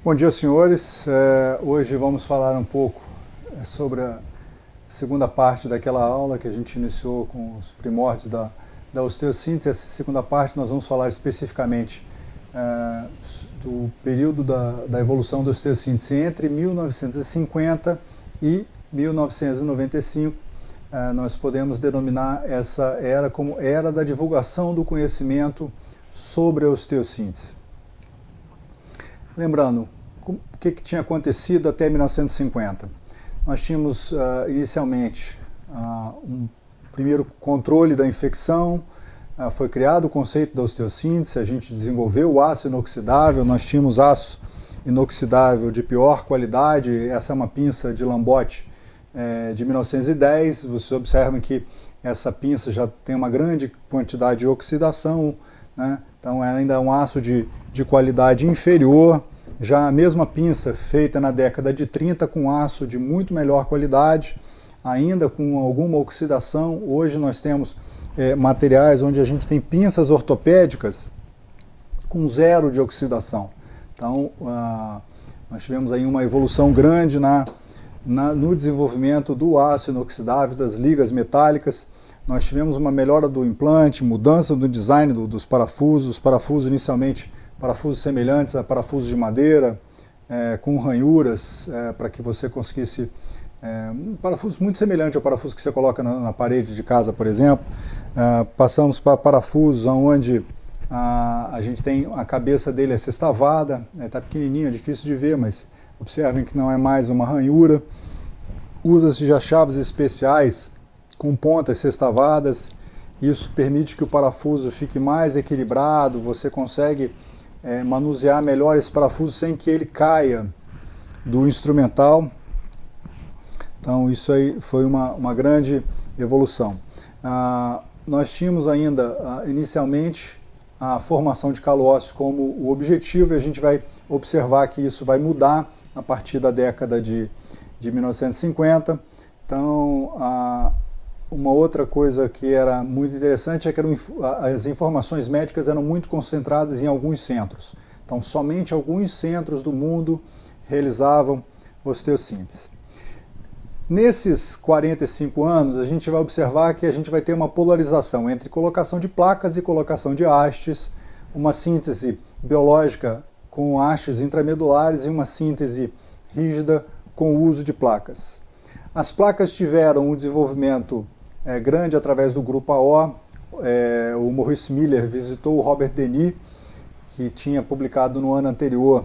Bom dia, senhores. Hoje vamos falar um pouco sobre a segunda parte daquela aula que a gente iniciou com os primórdios da osteossíntese. Essa segunda parte nós vamos falar especificamente do período da evolução da osteossíntese entre 1950 e 1995. Nós podemos denominar essa era como era da divulgação do conhecimento sobre a osteossíntese. Lembrando, o que tinha acontecido até 1950? Nós tínhamos inicialmente um primeiro controle da infecção, foi criado o conceito da osteossíntese, a gente desenvolveu o aço inoxidável, nós tínhamos aço inoxidável de pior qualidade, essa é uma pinça de Lambotte de 1910, vocês observam que essa pinça já tem uma grande quantidade de oxidação, né? Então era ainda um aço de qualidade inferior. Já a mesma pinça feita na década de 30 com aço de muito melhor qualidade, ainda com alguma oxidação. Hoje nós temos materiais onde a gente tem pinças ortopédicas com zero de oxidação. Então nós tivemos aí uma evolução grande no desenvolvimento do aço inoxidável, das ligas metálicas. Nós tivemos uma melhora do implante, mudança do design dos parafusos. Os parafusos inicialmente, parafusos semelhantes a parafusos de madeira, com ranhuras, para que você conseguisse... um parafuso muito semelhante ao parafuso que você coloca na parede de casa, por exemplo. Passamos para parafusos onde a gente tem a cabeça dele sextavada, está pequenininho, é difícil de ver, mas observem que não é mais uma ranhura. Usa-se já chaves especiais com pontas sextavadas, isso permite que o parafuso fique mais equilibrado, você consegue manusear melhor esse parafuso sem que ele caia do instrumental. Então isso aí foi uma grande evolução. Nós tínhamos ainda inicialmente a formação de calócitos como o objetivo, e a gente vai observar que isso vai mudar a partir da década de 1950. Então uma outra coisa que era muito interessante é que as informações médicas eram muito concentradas em alguns centros. Então, somente alguns centros do mundo realizavam osteossíntese. Nesses 45 anos, a gente vai observar que a gente vai ter uma polarização entre colocação de placas e colocação de hastes, uma síntese biológica com hastes intramedulares e uma síntese rígida com o uso de placas. As placas tiveram um desenvolvimento grande através do grupo AO. O Maurice Miller visitou o Robert Denis, que tinha publicado no ano anterior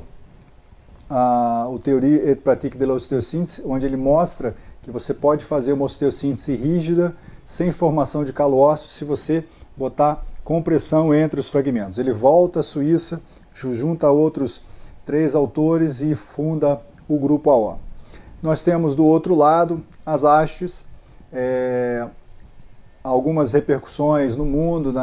o Théorie et pratique de l'osteossíntese, onde ele mostra que você pode fazer uma osteossíntese rígida, sem formação de calócitos, se você botar compressão entre os fragmentos. Ele volta à Suíça, junta outros 3 autores e funda o grupo AO. Nós temos do outro lado as hastes, algumas repercussões no mundo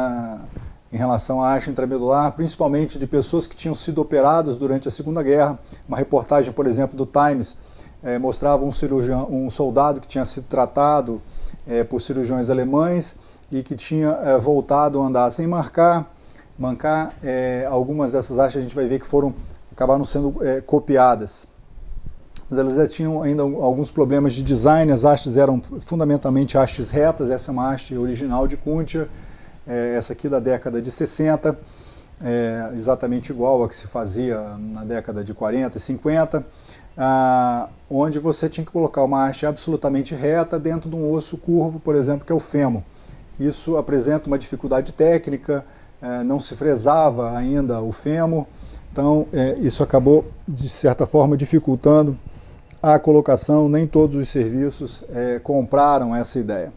em relação à haste intramedular, principalmente de pessoas que tinham sido operadas durante a Segunda Guerra. Uma reportagem, por exemplo, do Times mostrava um soldado que tinha sido tratado por cirurgiões alemães e que tinha voltado a andar sem mancar. Algumas dessas hastes a gente vai ver que acabaram sendo copiadas. Mas elas já tinham ainda alguns problemas de design. As hastes eram fundamentalmente hastes retas. Essa é uma haste original de Cuntia, essa aqui da década de 60, exatamente igual a que se fazia na década de 40 e 50, onde você tinha que colocar uma haste absolutamente reta dentro de um osso curvo, por exemplo, que é o fêmur. Isso apresenta uma dificuldade técnica, não se fresava ainda o fêmur, então isso acabou, de certa forma, dificultando a colocação. Nem todos os serviços compraram essa ideia.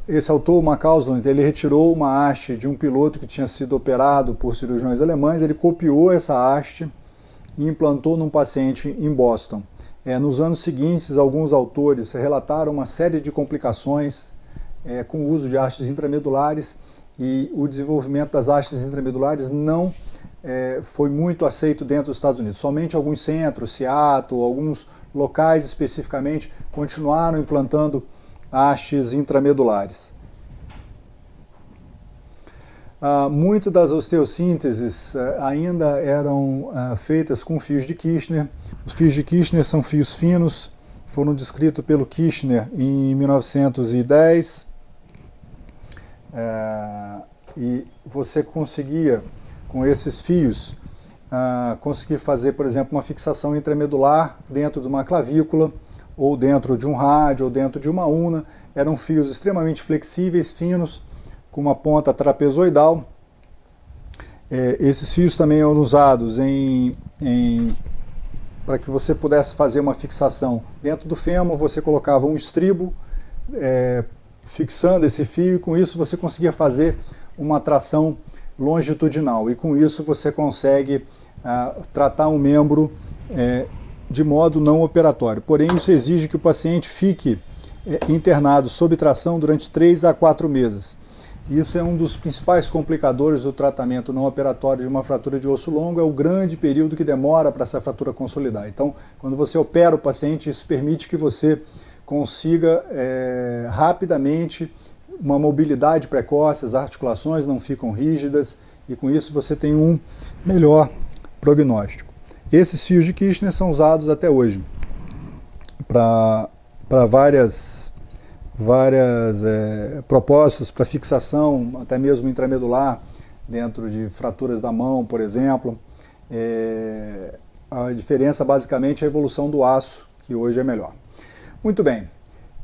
Esse autor, o Macausland, ele retirou uma haste de um piloto que tinha sido operado por cirurgiões alemães, ele copiou essa haste e implantou num paciente em Boston. Nos anos seguintes, alguns autores relataram uma série de complicações com o uso de hastes intramedulares, e o desenvolvimento das hastes intramedulares não foi muito aceito dentro dos Estados Unidos. Somente alguns centros, Seattle, alguns locais especificamente, continuaram implantando hastes intramedulares. Muitas das osteossínteses ainda eram feitas com fios de Kirchner. Os fios de Kirchner são fios finos, foram descritos pelo Kirchner em 1910. E você conseguia, com esses fios, conseguir fazer, por exemplo, uma fixação intramedular dentro de uma clavícula, ou dentro de um rádio, ou dentro de uma una. Eram fios extremamente flexíveis, finos, com uma ponta trapezoidal. Esses fios também eram usados para que você pudesse fazer uma fixação dentro do fêmur. Você colocava um estribo fixando esse fio, e com isso você conseguia fazer uma tração longitudinal, e com isso você consegue tratar um membro de modo não operatório. Porém, isso exige que o paciente fique internado sob tração durante 3 a 4 meses. Isso é um dos principais complicadores do tratamento não operatório de uma fratura de osso longo, é o grande período que demora para essa fratura consolidar. Então, quando você opera o paciente, isso permite que você consiga rapidamente uma mobilidade precoce, as articulações não ficam rígidas, e com isso você tem um melhor prognóstico. Esses fios de Kirchner são usados até hoje para vários propósitos, para fixação, até mesmo intramedular, dentro de fraturas da mão, por exemplo. A diferença basicamente é a evolução do aço, que hoje é melhor. Muito bem,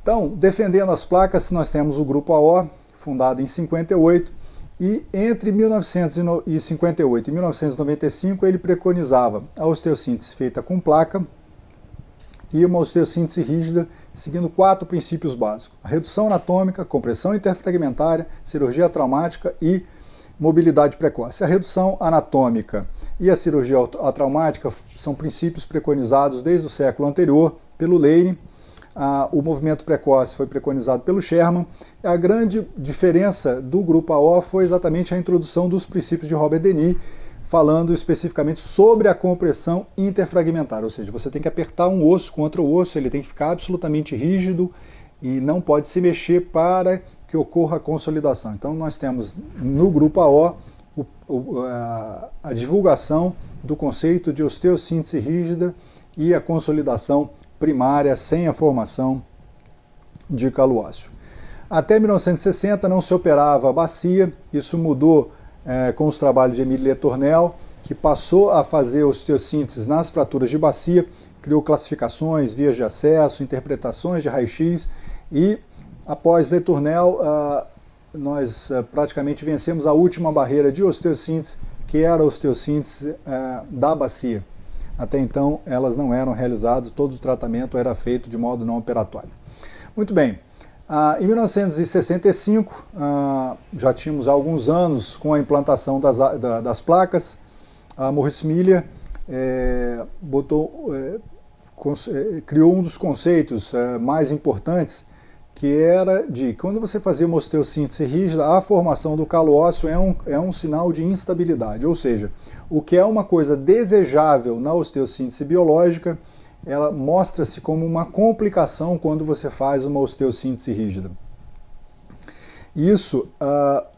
então, defendendo as placas, nós temos o Grupo AO, fundado em 58, e entre 1958 e 1995 ele preconizava a osteossíntese feita com placa e uma osteossíntese rígida, seguindo 4 princípios básicos: a redução anatômica, compressão interfragmentária, cirurgia traumática e mobilidade precoce. A redução anatômica e a cirurgia atraumática são princípios preconizados desde o século anterior pelo Lane. O movimento precoce foi preconizado pelo Sherman. A grande diferença do Grupo AO foi exatamente a introdução dos princípios de Robert Denis, falando especificamente sobre a compressão interfragmentária, ou seja, você tem que apertar um osso contra o osso, ele tem que ficar absolutamente rígido e não pode se mexer para que ocorra a consolidação. Então nós temos no Grupo AO a divulgação do conceito de osteossíntese rígida e a consolidação primária sem a formação de calo ósseo. Até 1960 não se operava a bacia, isso mudou com os trabalhos de Émile Letournel, que passou a fazer osteossíntese nas fraturas de bacia, criou classificações, vias de acesso, interpretações de raio-x, e após Letournel nós praticamente vencemos a última barreira de osteossíntese, que era a osteossíntese da bacia. Até então, elas não eram realizadas, todo o tratamento era feito de modo não operatório. Muito bem, em 1965, já tínhamos alguns anos com a implantação das placas. A Maurice Miller criou um dos conceitos mais importantes, que era de quando você fazia uma osteossíntese rígida, a formação do calo ósseo é um sinal de instabilidade, ou seja, o que é uma coisa desejável na osteossíntese biológica, ela mostra-se como uma complicação quando você faz uma osteossíntese rígida. Isso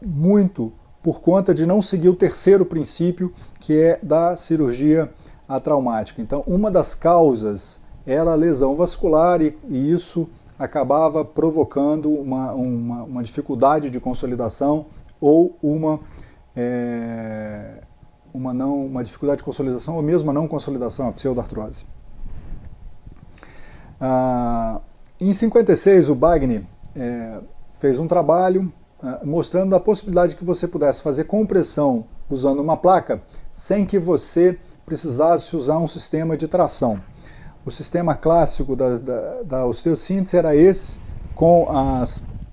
muito por conta de não seguir o terceiro princípio, que é da cirurgia atraumática. Então, uma das causas era a lesão vascular, e isso acabava provocando uma dificuldade de consolidação ou uma dificuldade de consolidação ou mesmo a não consolidação, a pseudoartrose. Em 56, o Bagni fez um trabalho mostrando a possibilidade de que você pudesse fazer compressão usando uma placa sem que você precisasse usar um sistema de tração. O sistema clássico da osteossíntese era esse,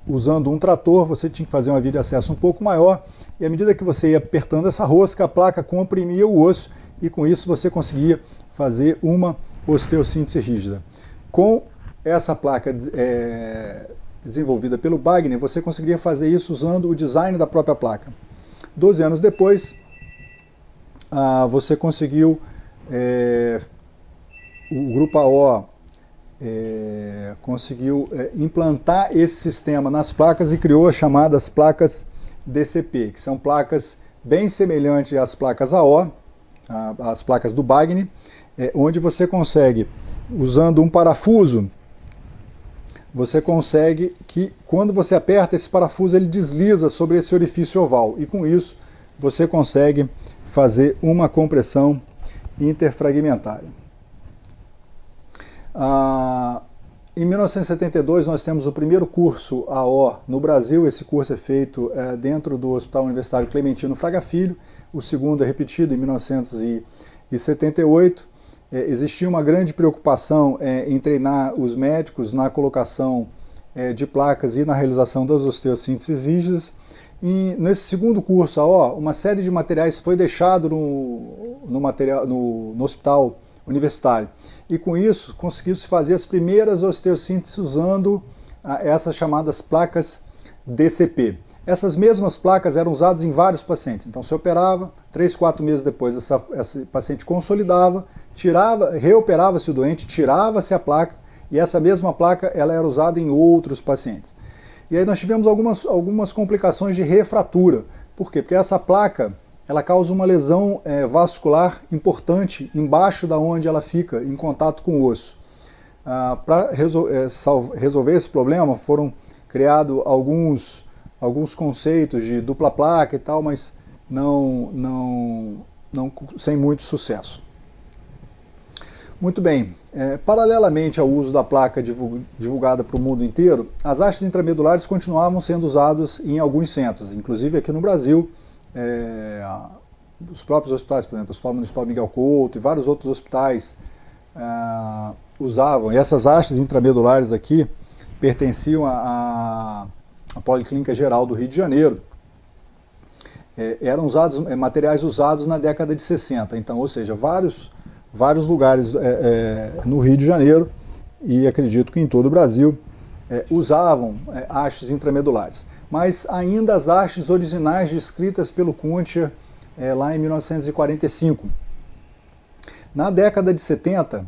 usando um trator. Você tinha que fazer uma via de acesso um pouco maior, e à medida que você ia apertando essa rosca, a placa comprimia o osso, e com isso você conseguia fazer uma osteossíntese rígida. Com essa placa desenvolvida pelo Bagni, você conseguiria fazer isso usando o design da própria placa. 12 anos depois, você conseguiu... o Grupo AO conseguiu implantar esse sistema nas placas e criou as chamadas placas DCP, que são placas bem semelhantes às placas AO, as placas do BAGN, onde você consegue, usando um parafuso, você consegue que quando você aperta esse parafuso ele desliza sobre esse orifício oval e com isso você consegue fazer uma compressão interfragmentária. Em 1972 nós temos o primeiro curso AO no Brasil. Esse curso é feito dentro do Hospital Universitário Clementino Fraga Filho. O segundo é repetido em 1978. Existia uma grande preocupação em treinar os médicos na colocação de placas e na realização das osteossínteses rígidas. E nesse segundo curso AO, uma série de materiais foi deixado no hospital universitário. E com isso conseguiu-se fazer as primeiras osteossínteses usando essas chamadas placas DCP. Essas mesmas placas eram usadas em vários pacientes. Então se operava, 3, 4 meses depois esse paciente consolidava, reoperava-se o doente, tirava-se a placa e essa mesma placa ela era usada em outros pacientes. E aí nós tivemos algumas complicações de refratura. Por quê? Porque essa placa ela causa uma lesão vascular importante embaixo da onde ela fica, em contato com o osso. Para resolver esse problema foram criados alguns conceitos de dupla placa e tal, mas sem muito sucesso. Muito bem, paralelamente ao uso da placa divulgada para o mundo inteiro, as hastes intramedulares continuavam sendo usadas em alguns centros, inclusive aqui no Brasil. Os próprios hospitais, por exemplo, o Hospital Municipal Miguel Couto e vários outros hospitais usavam, e essas hastes intramedulares aqui pertenciam à Policlínica Geral do Rio de Janeiro. Eram materiais usados na década de 60, então, ou seja, vários lugares no Rio de Janeiro e acredito que em todo o Brasil usavam hastes intramedulares. Mas ainda as hastes originais descritas pelo Kuntscher lá em 1945. Na década de 70,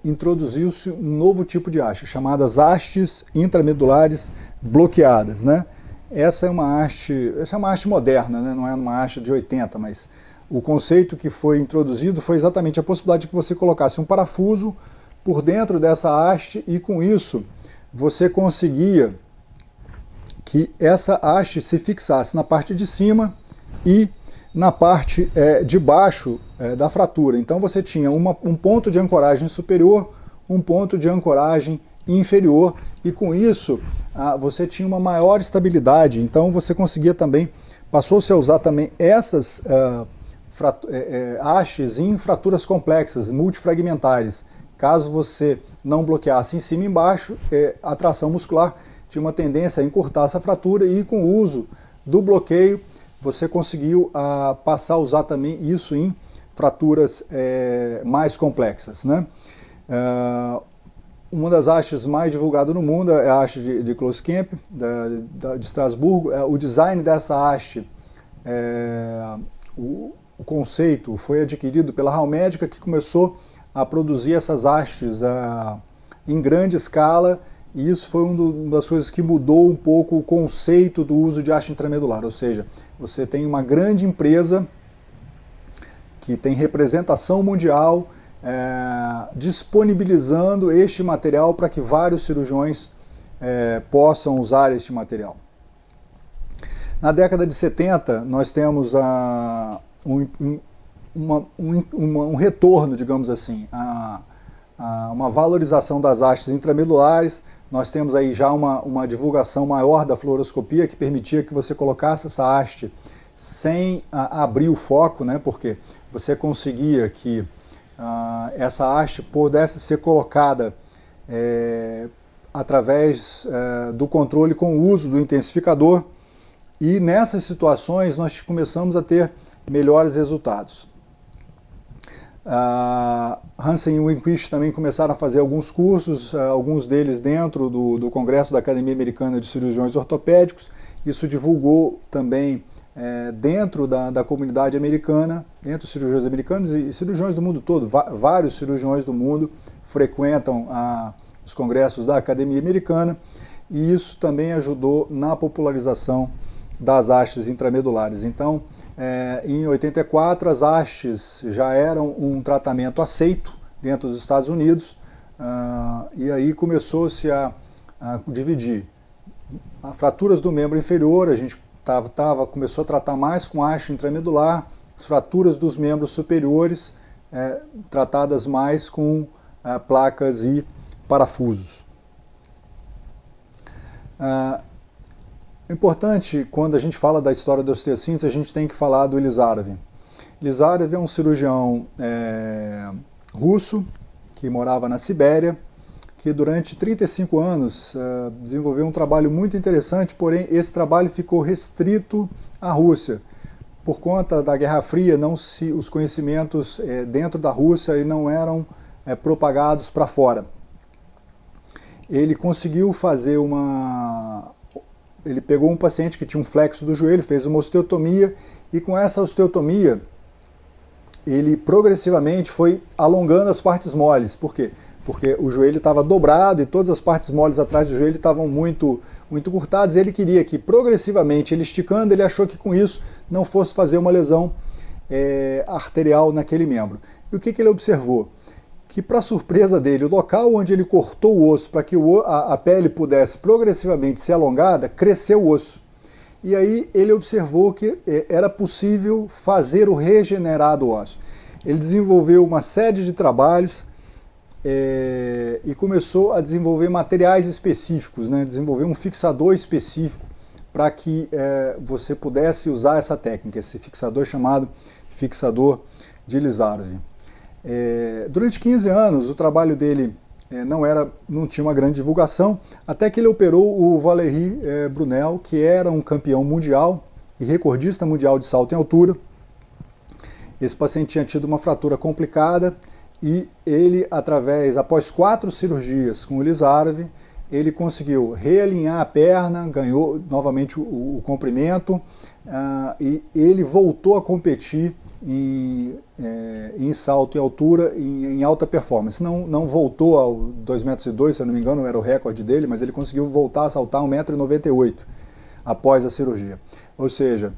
introduziu-se um novo tipo de haste, chamadas hastes intramedulares bloqueadas, né? Essa é uma haste moderna, né? Não é uma haste de 80, mas o conceito que foi introduzido foi exatamente a possibilidade de que você colocasse um parafuso por dentro dessa haste e com isso você conseguia que essa haste se fixasse na parte de cima e na parte de baixo da fratura. Então você tinha um ponto de ancoragem superior, um ponto de ancoragem inferior e com isso você tinha uma maior estabilidade. Então você conseguia também, passou-se a usar também essas hastes em fraturas complexas, multifragmentares. Caso você não bloqueasse em cima e embaixo, a tração muscular tinha uma tendência a encurtar essa fratura e com o uso do bloqueio você conseguiu passar a usar também isso em fraturas mais complexas, né? Uma das hastes mais divulgadas no mundo é a haste de Close-Kemp, de Estrasburgo. O design dessa haste, o conceito foi adquirido pela Hall Medica, que começou a produzir essas hastes em grande escala, e isso foi uma das coisas que mudou um pouco o conceito do uso de haste intramedular, ou seja, você tem uma grande empresa que tem representação mundial disponibilizando este material para que vários cirurgiões possam usar este material. Na década de 70, nós temos um retorno, digamos assim, uma valorização das hastes intramedulares. Nós temos aí já uma divulgação maior da fluoroscopia que permitia que você colocasse essa haste sem abrir o foco, né? Porque você conseguia que essa haste pudesse ser colocada através do controle com o uso do intensificador, e nessas situações nós começamos a ter melhores resultados. Hansen e Winquist também começaram a fazer alguns cursos, alguns deles dentro do Congresso da Academia Americana de Cirurgiões Ortopédicos. Isso divulgou também dentro da comunidade americana, entre os cirurgiões americanos e cirurgiões do mundo todo. Vários cirurgiões do mundo frequentam os congressos da Academia Americana, e isso também ajudou na popularização das hastes intramedulares. Então, em 84, as hastes já eram um tratamento aceito dentro dos Estados Unidos, e aí começou-se a dividir. As fraturas do membro inferior, a gente começou a tratar mais com haste intramedular, as fraturas dos membros superiores, tratadas mais com placas e parafusos. Importante, quando a gente fala da história da osteossíntese, a gente tem que falar do Elizarev. Elizarev é um cirurgião russo que morava na Sibéria, que durante 35 anos desenvolveu um trabalho muito interessante, porém esse trabalho ficou restrito à Rússia. Por conta da Guerra Fria, os conhecimentos dentro da Rússia não eram propagados para fora. Ele conseguiu fazer Ele pegou um paciente que tinha um flexo do joelho, fez uma osteotomia, e com essa osteotomia ele progressivamente foi alongando as partes moles. Por quê? Porque o joelho estava dobrado e todas as partes moles atrás do joelho estavam muito curtadas, e ele queria que progressivamente, ele esticando, ele achou que com isso não fosse fazer uma lesão arterial naquele membro. E o que ele observou? Que, para surpresa dele, o local onde ele cortou o osso para que a pele pudesse progressivamente ser alongada, cresceu o osso. E aí ele observou que era possível fazer o regenerado ósseo. Ele desenvolveu uma série de trabalhos e começou a desenvolver materiais específicos, né? Desenvolver um fixador específico para que você pudesse usar essa técnica, esse fixador chamado fixador de Elizarev. Durante 15 anos o trabalho dele não tinha uma grande divulgação, até que ele operou o Valéry Brunel, que era um campeão mundial e recordista mundial de salto em altura. Esse paciente tinha tido uma fratura complicada e ele, após 4 cirurgias com o Elizarev, ele conseguiu realinhar a perna, ganhou novamente o comprimento, e ele voltou a competir em salto em altura, em alta performance. Não voltou ao 2,2 metros, se eu não me engano, era o recorde dele, mas ele conseguiu voltar a saltar 1,98 m após a cirurgia. Ou seja,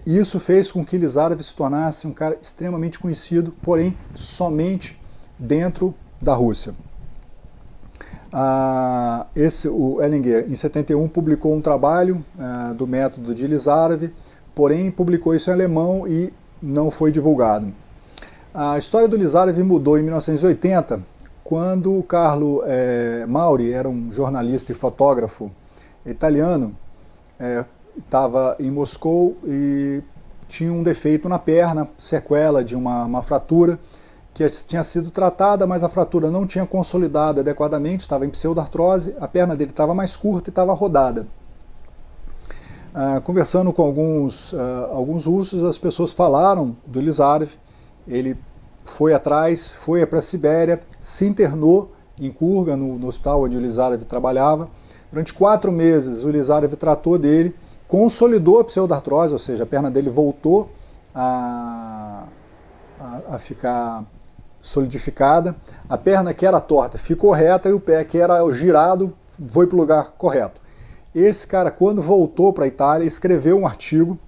isso fez com que Elizarev se tornasse um cara extremamente conhecido, porém somente dentro da Rússia. O Ellinger, em 71, publicou um trabalho do método de Elizarev, porém publicou isso em alemão e não foi divulgado. A história do Elizarev mudou em 1980, quando o Carlo Mauri, era um jornalista e fotógrafo italiano, estava em Moscou e tinha um defeito na perna, sequela de uma fratura, que tinha sido tratada, mas a fratura não tinha consolidado adequadamente, estava em pseudartrose, a perna dele estava mais curta e estava rodada. Conversando com alguns russos, as pessoas falaram do Elizarev. Ele foi atrás, foi para a Sibéria, se internou em Kurgan, no hospital onde o Elizarev trabalhava. Durante 4 meses o Elizarev tratou dele, consolidou a pseudartrose, ou seja, a perna dele voltou a ficar solidificada, a perna que era torta ficou reta e o pé que era girado foi para o lugar correto. Esse cara, quando voltou para a Itália, escreveu um artigo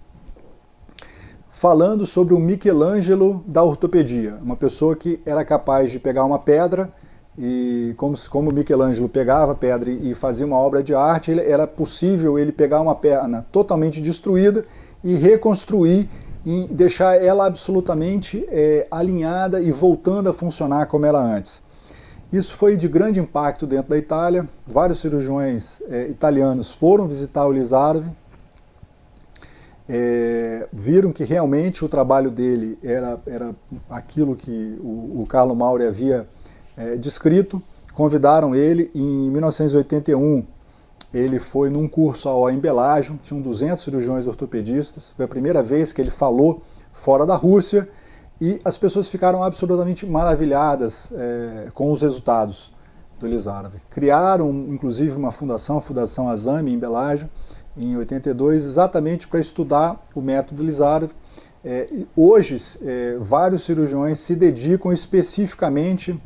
falando sobre o Michelangelo da ortopedia, uma pessoa que era capaz de pegar uma pedra, e como Michelangelo pegava a pedra e fazia uma obra de arte, era possível ele pegar uma perna totalmente destruída e reconstruir e deixar ela absolutamente alinhada e voltando a funcionar como era antes. Isso foi de grande impacto dentro da Itália. Vários cirurgiões italianos foram visitar o Elizarev, viram que realmente o trabalho dele era aquilo que o Carlo Mauri havia descrito, convidaram ele. Em 1981 ele foi num curso em Belágio, tinham 200 cirurgiões ortopedistas, foi a primeira vez que ele falou fora da Rússia, e as pessoas ficaram absolutamente maravilhadas com os resultados do Elizarev. Criaram, inclusive, uma fundação, a Fundação Azami, em Belágio, em 82, exatamente para estudar o método Elizarev. Hoje, vários cirurgiões se dedicam especificamente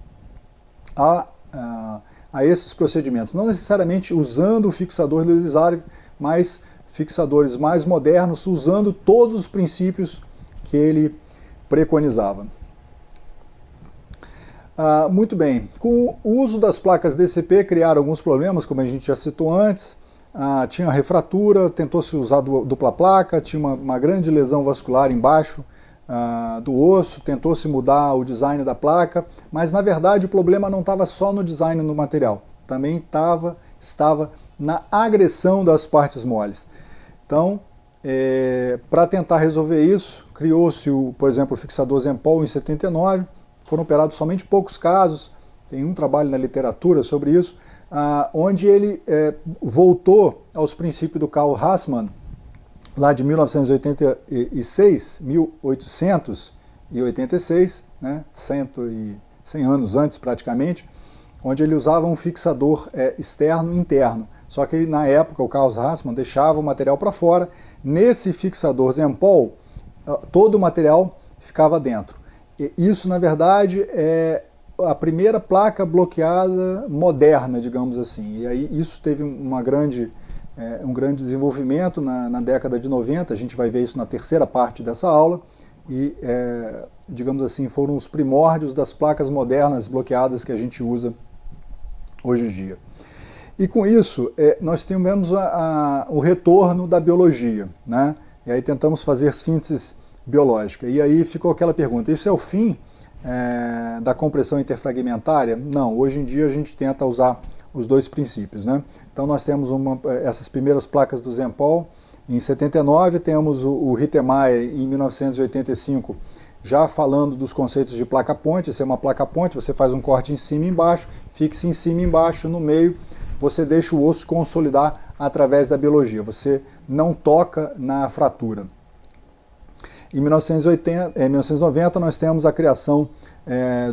a esses procedimentos, não necessariamente usando o fixador do Elizarev, mas fixadores mais modernos, usando todos os princípios que ele preconizava. Muito bem, com o uso das placas DCP criaram alguns problemas, como a gente já citou antes. Tinha refratura, tentou-se usar dupla placa, tinha uma grande lesão vascular embaixo do osso, tentou-se mudar o design da placa, mas na verdade o problema não estava só no design do material, também estava na agressão das partes moles. Então, para tentar resolver isso, criou-se, por exemplo, o fixador Zempol em 79, foram operados somente poucos casos, tem um trabalho na literatura sobre isso, onde ele voltou aos princípios do Karl Hassmann, lá de 1886, né, 100 anos antes praticamente, onde ele usava um fixador externo e interno. Só que ele, na época, o Karl Hassmann deixava o material para fora. Nesse fixador Zempol, todo o material ficava dentro. E isso, na verdade, é a primeira placa bloqueada moderna, digamos assim. E aí isso teve um grande desenvolvimento na década de 90, a gente vai ver isso na terceira parte dessa aula, e, digamos assim, foram os primórdios das placas modernas bloqueadas que a gente usa hoje em dia. E com isso, nós tivemos o retorno da biologia, né? E aí tentamos fazer síntese biológica. E aí ficou aquela pergunta, isso é o fim da compressão interfragmentária? Não, hoje em dia a gente tenta usar os dois princípios, né? Então nós temos essas primeiras placas do Zempol em 79, temos o Rittemeier em 1985, já falando dos conceitos de placa-ponte. Isso é uma placa-ponte, você faz um corte em cima e embaixo, fixa em cima e embaixo, no meio você deixa o osso consolidar através da biologia, você não toca na fratura. Em 1990 nós temos a criação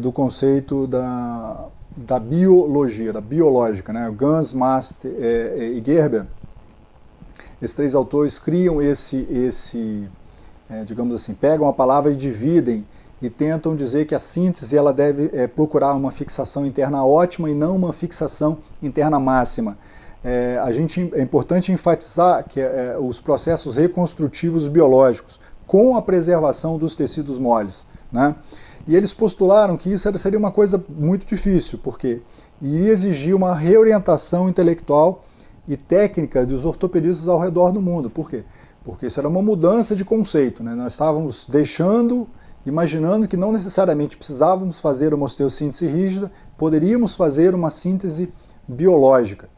do conceito da biologia, da biológica, né? Ganz, Mast e Gerber. Esses três autores criam digamos assim, pegam a palavra e dividem e tentam dizer que a síntese ela deve procurar uma fixação interna ótima e não uma fixação interna máxima. É importante enfatizar que os processos reconstrutivos biológicos com a preservação dos tecidos moles, né? E eles postularam que isso seria uma coisa muito difícil, porque iria exigir uma reorientação intelectual e técnica dos ortopedistas ao redor do mundo. Por quê? Porque isso era uma mudança de conceito, né? Nós estávamos imaginando que não necessariamente precisávamos fazer uma osteossíntese rígida, poderíamos fazer uma síntese biológica.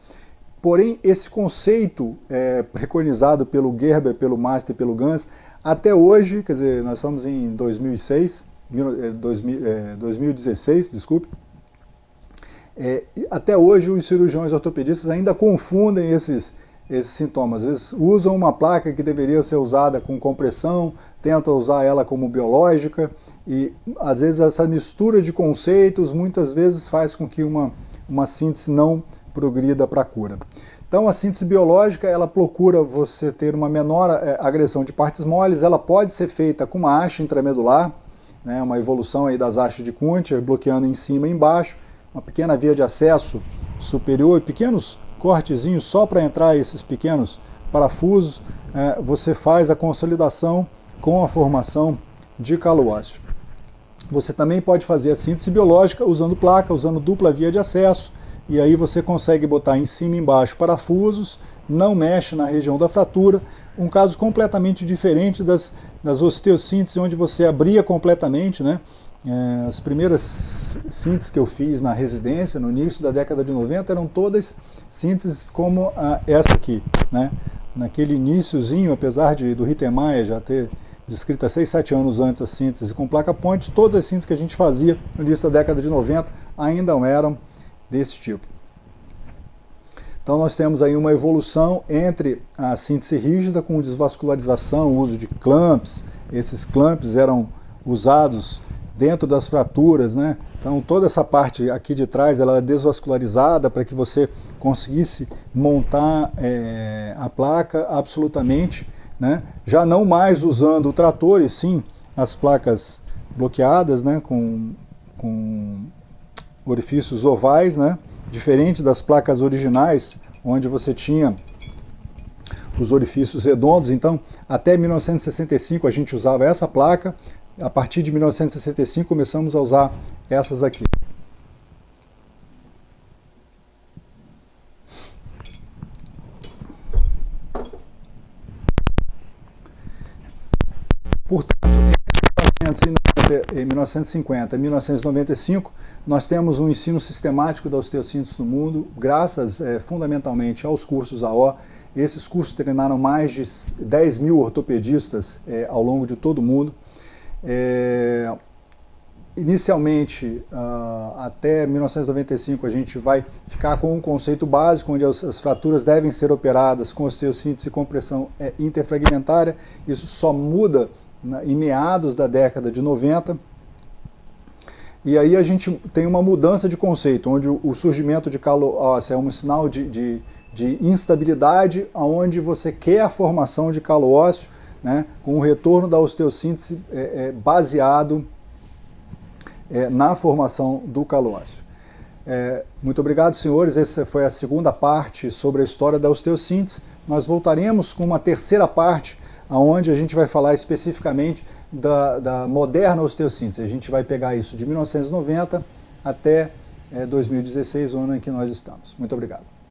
Porém, esse conceito preconizado pelo Gerber, pelo Master e pelo Ganz, até hoje, quer dizer, nós estamos em 2016, desculpe, até hoje os cirurgiões ortopedistas ainda confundem esses sintomas. Às vezes usam uma placa que deveria ser usada com compressão, tentam usar ela como biológica, e às vezes essa mistura de conceitos muitas vezes faz com que uma síntese não progrida para a cura. Então a síntese biológica, ela procura você ter uma menor agressão de partes moles, ela pode ser feita com uma haste intramedular, né, uma evolução aí das hastes de Kunter, bloqueando em cima e embaixo, uma pequena via de acesso superior e pequenos cortezinhos só para entrar esses pequenos parafusos, você faz a consolidação com a formação de calo ósseo. Você também pode fazer a síntese biológica usando placa, usando dupla via de acesso, e aí você consegue botar em cima e embaixo parafusos, não mexe na região da fratura, um caso completamente diferente das osteossínteses, onde você abria completamente, né? As primeiras sínteses que eu fiz na residência, no início da década de 90, eram todas sínteses como essa aqui, né? Naquele iniciozinho, apesar do Rittemeier já ter descrito há 6, 7 anos antes a síntese com placa-ponte, todas as sínteses que a gente fazia no início da década de 90 ainda eram desse tipo. Então nós temos aí uma evolução entre a síntese rígida com desvascularização, o uso de clamps. Esses clamps eram usados dentro das fraturas, né? Então toda essa parte aqui de trás ela é desvascularizada para que você conseguisse montar a placa absolutamente, né? Já não mais usando o trator, e sim as placas bloqueadas, né? Com orifícios ovais, né? Diferente das placas originais, onde você tinha os orifícios redondos. Então, até 1965 a gente usava essa placa, a partir de 1965 começamos a usar essas aqui. Portanto, em 1950 e 1995, nós temos um ensino sistemático da osteossíntese no mundo, graças fundamentalmente aos cursos AO. Esses cursos treinaram mais de 10 mil ortopedistas ao longo de todo o mundo. Inicialmente, até 1995, a gente vai ficar com um conceito básico, onde as fraturas devem ser operadas com osteossíntese e compressão interfragmentária. Isso só muda em meados da década de 90. E aí a gente tem uma mudança de conceito, onde o surgimento de calo ósseo é um sinal de instabilidade, onde você quer a formação de calo ósseo, né, com o retorno da osteossíntese baseado na formação do calo ósseo. Muito obrigado, senhores. Essa foi a segunda parte sobre a história da osteossíntese. Nós voltaremos com uma terceira parte, onde a gente vai falar especificamente da moderna osteossíntese. A gente vai pegar isso de 1990 até 2016, o ano em que nós estamos. Muito obrigado.